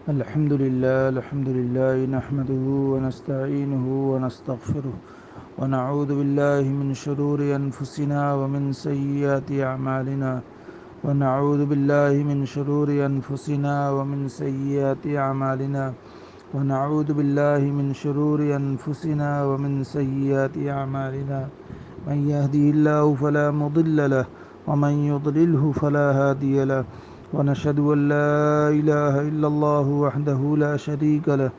الحمد لله نحمده ونستعينه ونستغفره ونعوذ بالله من شرور أنفسنا ومن سيئات أعمالنا ونعوذ بالله من شرور أنفسنا ومن سيئات أعمالنا ونعوذ بالله من شرور أنفسنا ومن سيئات أعمالنا من يهده الله فلا مضل له ومن يضلله فلا هادي له ونشهد أن لا إله إلا الله وحده لا شريك له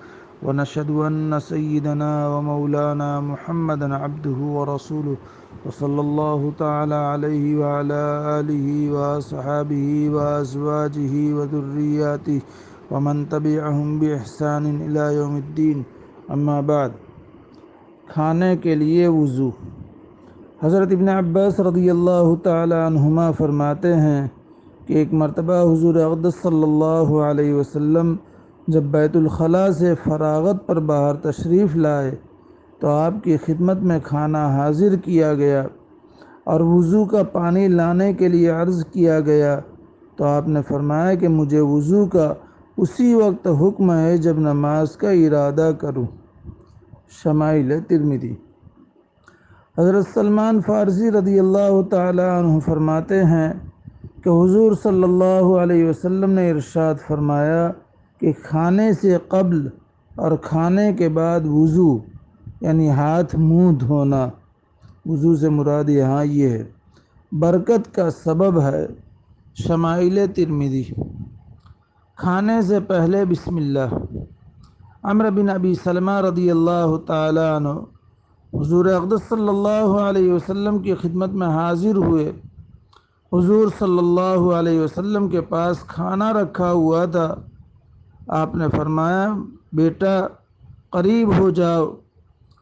ونشهد أن سيدنا ومولانا محمدا عبده ورسوله وصلى الله تعالى عليه وعلى آله وصحابه وأزواجه وذرياته ومن تبعهم بإحسان إلى يوم الدين اما بعد۔ کھانے کے لیے وضو۔ حضرت ابن عباس رضی اللہ تعالی عنہما فرماتے ہیں کہ ایک مرتبہ حضور اقدس صلی اللہ علیہ وسلم جب بیت الخلاء سے فراغت پر باہر تشریف لائے تو آپ کی خدمت میں کھانا حاضر کیا گیا اور وضو کا پانی لانے کے لیے عرض کیا گیا تو آپ نے فرمایا کہ مجھے وضو کا اسی وقت حکم ہے جب نماز کا ارادہ کروں۔ شمائل ترمذی۔ حضرت سلمان فارسی رضی اللہ تعالی عنہ فرماتے ہیں کہ حضور صلی اللہ علیہ وسلم نے ارشاد فرمایا کہ کھانے سے قبل اور کھانے کے بعد وضو یعنی ہاتھ منہ دھونا، وضو سے مراد یہاں یہ ہے، برکت کا سبب ہے۔ شمائل ترمذی۔ کھانے سے پہلے بسم اللہ۔ عمرو بن ابی سلمہ رضی اللہ تعالی عنہ حضور اقدس صلی اللہ علیہ وسلم کی خدمت میں حاضر ہوئے۔ حضور صلی اللہ علیہ وسلم کے پاس کھانا رکھا ہوا تھا۔ آپ نے فرمایا بیٹا قریب ہو جاؤ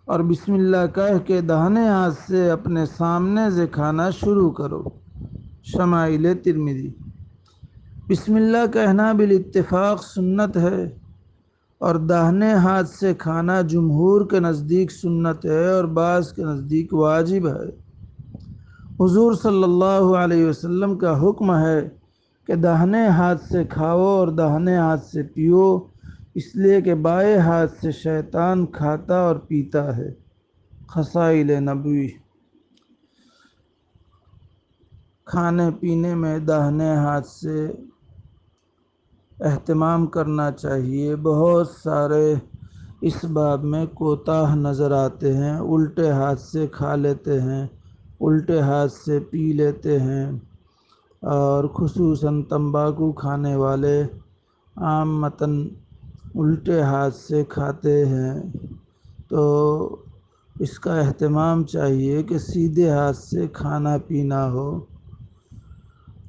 اور بسم اللہ کہہ کے داہنے ہاتھ سے اپنے سامنے سے کھانا شروع کرو۔ شمائل ترمذی۔ بسم اللہ کہنا بالاتفاق سنت ہے اور داہنے ہاتھ سے کھانا جمہور کے نزدیک سنت ہے اور بعض کے نزدیک واجب ہے۔ حضور صلی اللہ علیہ وسلم کا حکم ہے کہ داہنے ہاتھ سے کھاؤ اور داہنے ہاتھ سے پیو، اس لیے کہ بائیں ہاتھ سے شیطان کھاتا اور پیتا ہے۔ خصائل نبوی۔ کھانے پینے میں داہنے ہاتھ سے اہتمام کرنا چاہیے۔ بہت سارے اس باب میں کوتاہ نظر آتے ہیں، الٹے ہاتھ سے کھا لیتے ہیں، الٹے ہاتھ سے پی لیتے ہیں، اور خصوصاً تمباکو کھانے والے عامتاً الٹے ہاتھ سے کھاتے ہیں، تو اس کا اہتمام چاہیے کہ سیدھے ہاتھ سے کھانا پینا ہو۔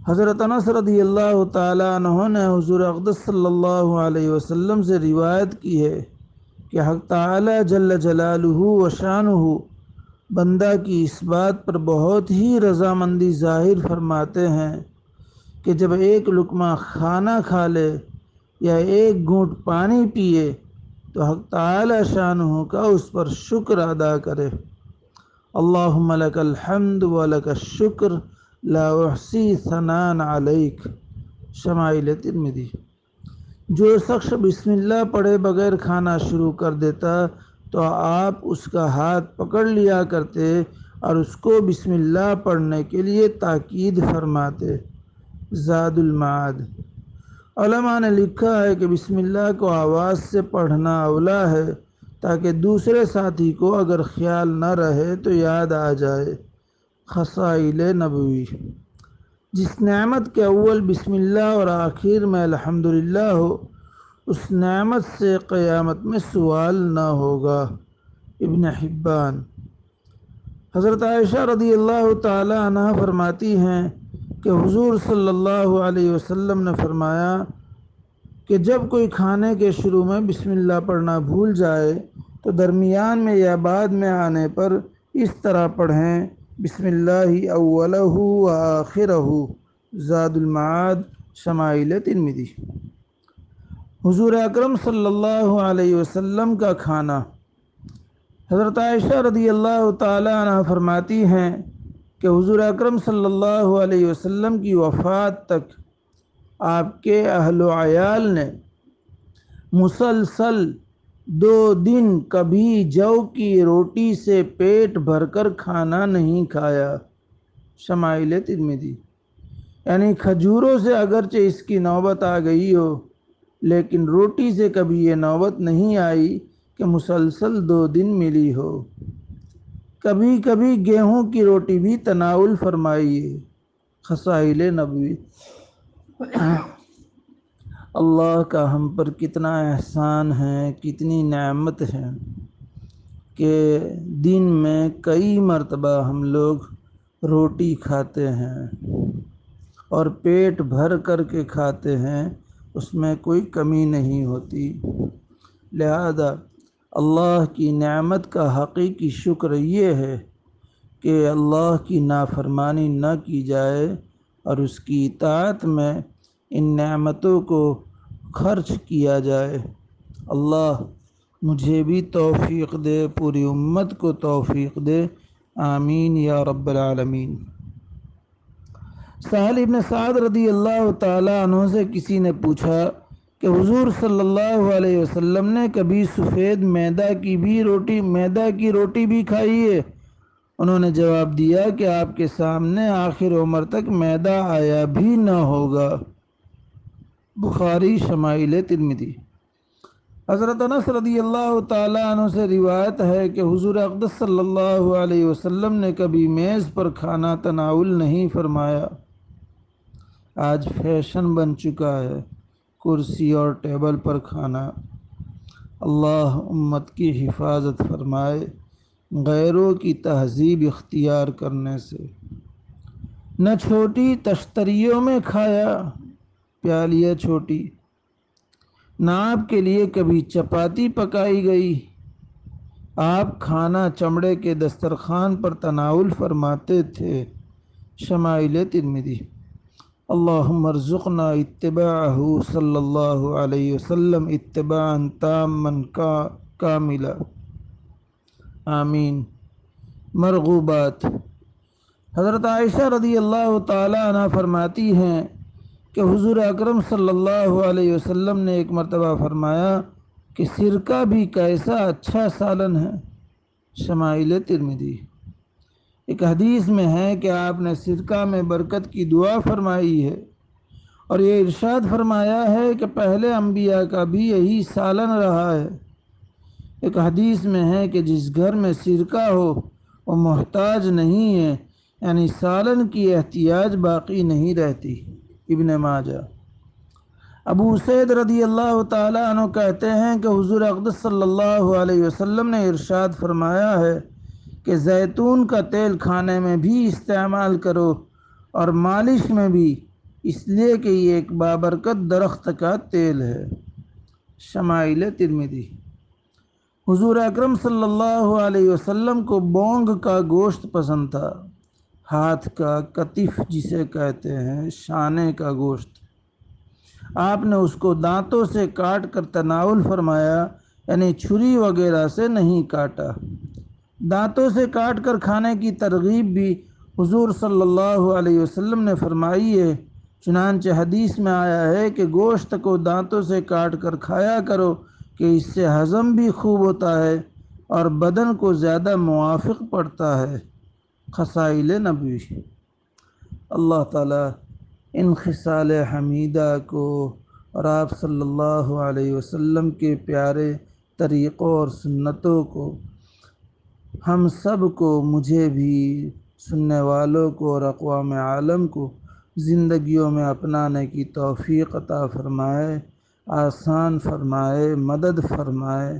حضرت انس رضی اللہ تعالی عنہ نے حضور اقدس صلی اللہ علیہ وسلم سے روایت کی ہے کہ حق تعالی جل جلالہ و شانہ بندہ کی اس بات پر بہت ہی رضامندی ظاہر فرماتے ہیں کہ جب ایک لقمہ کھانا کھا لے یا ایک گھونٹ پانی پیے تو حق تعالی شانہ کا اس پر شکر ادا کرے۔ اللہم لک الحمد و لک الشکر لا احصی ثناء علیک۔ شمائل ترمذی۔ جو شخص بسم اللہ پڑھے بغیر کھانا شروع کر دیتا تو آپ اس کا ہاتھ پکڑ لیا کرتے اور اس کو بسم اللہ پڑھنے کے لیے تاکید فرماتے۔ زاد المعاد۔ علماء نے لکھا ہے کہ بسم اللہ کو آواز سے پڑھنا اولا ہے تاکہ دوسرے ساتھی کو اگر خیال نہ رہے تو یاد آ جائے۔ خصائل نبوی۔ جس نعمت کے اول بسم اللہ اور آخر میں الحمدللہ ہو اس نعمت سے قیامت میں سوال نہ ہوگا۔ ابن حبان۔ حضرت عائشہ رضی اللہ تعالی عنہ فرماتی ہیں کہ حضور صلی اللہ علیہ وسلم نے فرمایا کہ جب کوئی کھانے کے شروع میں بسم اللہ پڑھنا بھول جائے تو درمیان میں یا بعد میں آنے پر اس طرح پڑھیں بسم اللہ اولہ و آخرہ۔ زاد المعاد۔ شمائل ترمذی۔ حضور اکرم صلی اللہ علیہ وسلم کا کھانا۔ حضرت عائشہ رضی اللہ تعالی عنہ فرماتی ہیں کہ حضور اکرم صلی اللہ علیہ وسلم کی وفات تک آپ کے اہل و عیال نے مسلسل 2 دن کبھی جو کی روٹی سے پیٹ بھر کر کھانا نہیں کھایا۔ شمائل ترمذی۔ یعنی کھجوروں سے اگرچہ اس کی نوبت آ گئی ہو، لیکن روٹی سے کبھی یہ نوبت نہیں آئی کہ مسلسل 2 دن ملی ہو۔ کبھی کبھی گیہوں کی روٹی بھی تناول فرمائیے۔ خصائل نبوی۔ اللہ کا ہم پر کتنا احسان ہے، کتنی نعمت ہے کہ دن میں کئی مرتبہ ہم لوگ روٹی کھاتے ہیں اور پیٹ بھر کر کے کھاتے ہیں، اس میں کوئی کمی نہیں ہوتی۔ لہذا اللہ کی نعمت کا حقیقی شکر یہ ہے کہ اللہ کی نافرمانی نہ کی جائے اور اس کی اطاعت میں ان نعمتوں کو خرچ کیا جائے۔ اللہ مجھے بھی توفیق دے، پوری امت کو توفیق دے، آمین یا رب العالمین۔ سہل ابن سعد رضی اللہ تعالیٰ عنہ سے کسی نے پوچھا کہ حضور صلی اللہ علیہ وسلم نے کبھی سفید میدہ کی روٹی بھی کھائی ہے؟ انہوں نے جواب دیا کہ آپ کے سامنے آخر عمر تک میدہ آیا بھی نہ ہوگا۔ بخاری شمائل ترمذی۔ حضرت انس رضی اللہ تعالیٰ عنہ سے روایت ہے کہ حضور اقدس صلی اللہ علیہ وسلم نے کبھی میز پر کھانا تناول نہیں فرمایا۔ آج فیشن بن چکا ہے کرسی اور ٹیبل پر کھانا۔ اللہ امت کی حفاظت فرمائے غیروں کی تہذیب اختیار کرنے سے۔ نہ چھوٹی تشتریوں میں کھایا، پیالیاں چھوٹی۔ نہ آپ کے لیے کبھی چپاتی پکائی گئی۔ آپ کھانا چمڑے کے دسترخوان پر تناول فرماتے تھے۔ شمائل ترمذی۔ اللہم ارزقنا اتباعہ صلی اللہ علیہ وسلم اتباعا تاما کاملا، آمین۔ مرغوبات۔ حضرت عائشہ رضی اللہ تعالی عنہ فرماتی ہیں کہ حضور اکرم صلی اللہ علیہ وسلم نے ایک مرتبہ فرمایا کہ سرکہ بھی کیسا اچھا سالن ہے۔ شمائل ترمذی۔ ایک حدیث میں ہے کہ آپ نے سرکہ میں برکت کی دعا فرمائی ہے اور یہ ارشاد فرمایا ہے کہ پہلے انبیاء کا بھی یہی سالن رہا ہے۔ ایک حدیث میں ہے کہ جس گھر میں سرکہ ہو وہ محتاج نہیں ہے، یعنی سالن کی احتیاج باقی نہیں رہتی۔ ابن ماجہ۔ ابو سعید رضی اللہ تعالیٰ عنہ کہتے ہیں کہ حضور اقدس صلی اللہ علیہ وسلم نے ارشاد فرمایا ہے کہ زیتون کا تیل کھانے میں بھی استعمال کرو اور مالش میں بھی، اس لیے کہ یہ ایک بابرکت درخت کا تیل ہے۔ شمائل ترمذی۔ حضور اکرم صلی اللہ علیہ وسلم کو بونگ کا گوشت پسند تھا، ہاتھ کا، کتف جسے کہتے ہیں، شانے کا گوشت۔ آپ نے اس کو دانتوں سے کاٹ کر تناول فرمایا، یعنی چھری وغیرہ سے نہیں کاٹا۔ دانتوں سے کاٹ کر کھانے کی ترغیب بھی حضور صلی اللہ علیہ وسلم نے فرمائی ہے۔ چنانچہ حدیث میں آیا ہے کہ گوشت کو دانتوں سے کاٹ کر کھایا کرو کہ اس سے ہضم بھی خوب ہوتا ہے اور بدن کو زیادہ موافق پڑتا ہے۔ خصائل نبوی۔ اللہ تعالیٰ ان خصال حمیدہ کو اور آپ صلی اللہ علیہ وسلم کے پیارے طریقوں اور سنتوں کو ہم سب کو، مجھے بھی، سننے والوں کو اور اقوام عالم کو زندگیوں میں اپنانے کی توفیق عطا فرمائے، آسان فرمائے، مدد فرمائے۔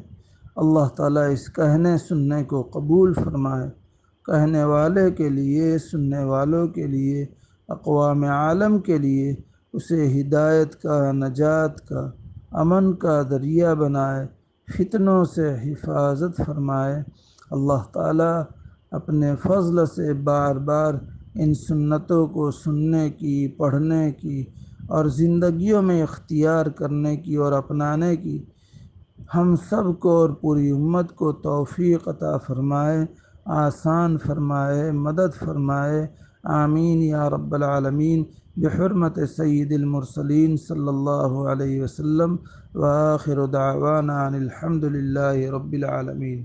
اللہ تعالیٰ اس کہنے سننے کو قبول فرمائے، کہنے والے کے لیے، سننے والوں کے لیے، اقوام عالم کے لیے اسے ہدایت کا، نجات کا، امن کا ذریعہ بنائے، فتنوں سے حفاظت فرمائے۔ اللہ تعالیٰ اپنے فضل سے بار بار ان سنتوں کو سننے کی، پڑھنے کی اور زندگیوں میں اختیار کرنے کی اور اپنانے کی ہم سب کو اور پوری امت کو توفیق عطا فرمائے، آسان فرمائے، مدد فرمائے، آمین یا رب العالمین بحرمت سید المرسلین صلی اللہ علیہ وسلم وآخر دعوانا ان الحمد للہ رب العالمین.